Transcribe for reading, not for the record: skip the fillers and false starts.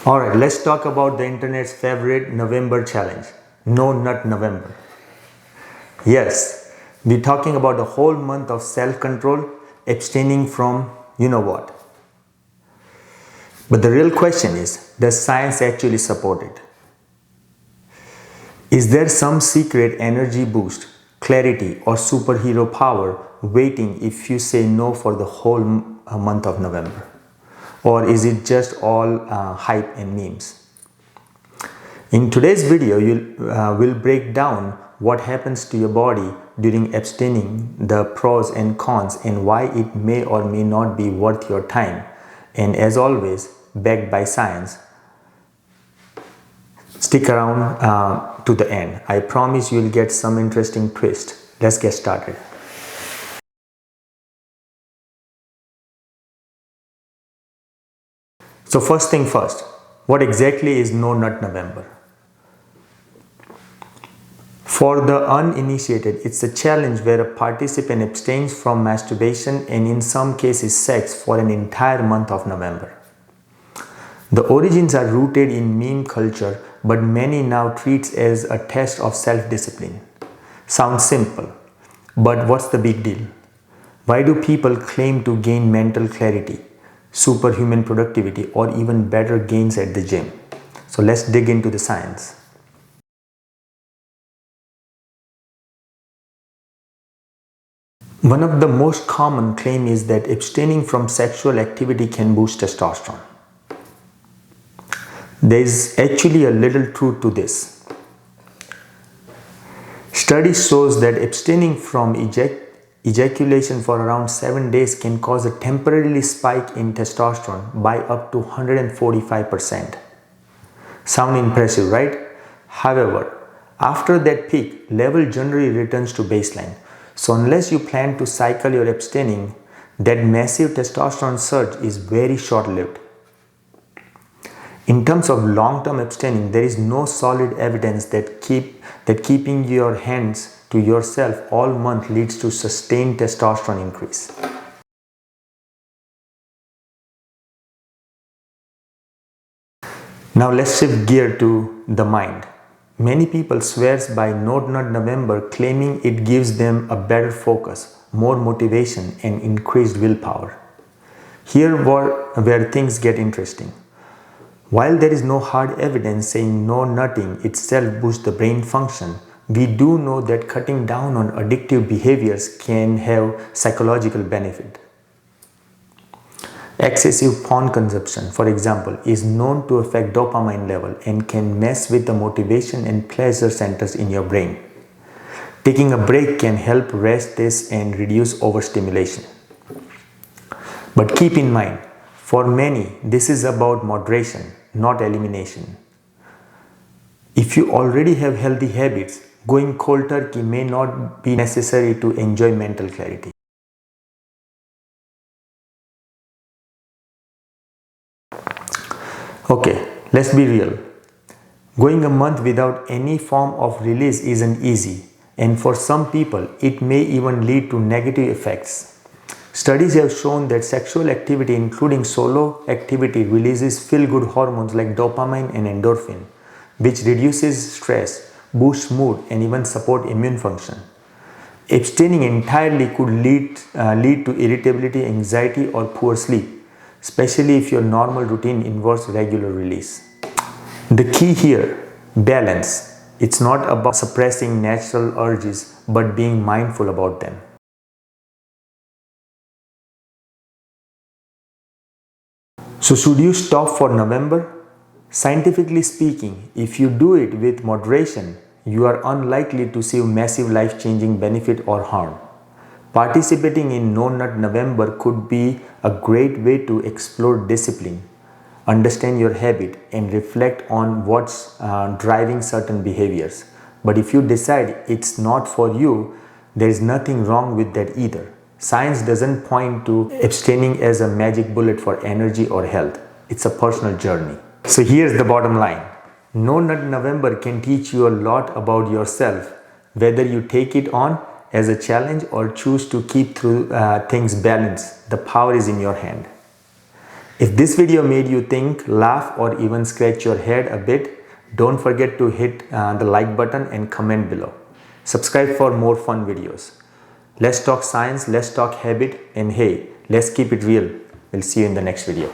Alright, let's talk about the internet's favorite November challenge, No Nut November. Yes, we're talking about a whole month of self-control, abstaining from you know what. But the real question is, does science actually support it? Is there some secret energy boost, clarity, or superhero power waiting if you say no for the whole month of November? Or is it just all hype and memes? In today's video, we'll break down what happens to your body during abstaining, the pros and cons, and why it may or may not be worth your time. And as always, backed by science. Stick around to the end. I promise you'll get some interesting twist. Let's get started. So first thing first, what exactly is No Nut November? For the uninitiated, it's a challenge where a participant abstains from masturbation and in some cases sex for an entire month of November. The origins are rooted in meme culture, but many now treat as a test of self-discipline. Sounds simple, but what's the big deal? Why do people claim to gain mental clarity, superhuman productivity, or even better gains at the gym? So let's dig into the science. One of the most common claims is that abstaining from sexual activity can boost testosterone. There is actually a little truth to this. Study shows that abstaining from ejaculation for around 7 days can cause a temporary spike in testosterone by up to 145%. Sound impressive, right? However, after that peak, level generally returns to baseline. So unless you plan to cycle your abstaining, that massive testosterone surge is very short-lived. In terms of long-term abstaining, there is no solid evidence that keeping your hands to yourself all month leads to sustained testosterone increase. Now let's shift gear to the mind. Many people swear by No Nut November, claiming it gives them a better focus, more motivation, and increased willpower. Here where things get interesting. While there is no hard evidence saying no nutting itself boosts the brain function, we do know that cutting down on addictive behaviors can have psychological benefit. Excessive porn consumption, for example, is known to affect dopamine level and can mess with the motivation and pleasure centers in your brain. Taking a break can help rest this and reduce overstimulation. But keep in mind, for many, this is about moderation, not elimination. If you already have healthy habits, going cold turkey may not be necessary to enjoy mental clarity. Okay, let's be real. Going a month without any form of release isn't easy, and for some people, it may even lead to negative effects. Studies have shown that sexual activity, including solo activity, releases feel-good hormones like dopamine and endorphin, which reduces stress, boosts mood, and even support immune function. Abstaining entirely could lead to irritability, anxiety, or poor sleep, especially if your normal routine involves regular release. The key here, balance. It's not about suppressing natural urges, but being mindful about them. So should you stop for November? Scientifically speaking, if you do it with moderation, you are unlikely to see massive life-changing benefit or harm. Participating in No Nut November could be a great way to explore discipline, understand your habit, and reflect on what's driving certain behaviors. But if you decide it's not for you, there is nothing wrong with that either. Science doesn't point to abstaining as a magic bullet for energy or health. It's a personal journey. So here's the bottom line. No Nut November can teach you a lot about yourself, whether you take it on as a challenge or choose to keep things balanced. The power is in your hand. If this video made you think, laugh, or even scratch your head a bit, don't forget to hit the like button and comment below. Subscribe for more fun videos. Let's talk science, let's talk habit, and hey, let's keep it real. We'll see you in the next video.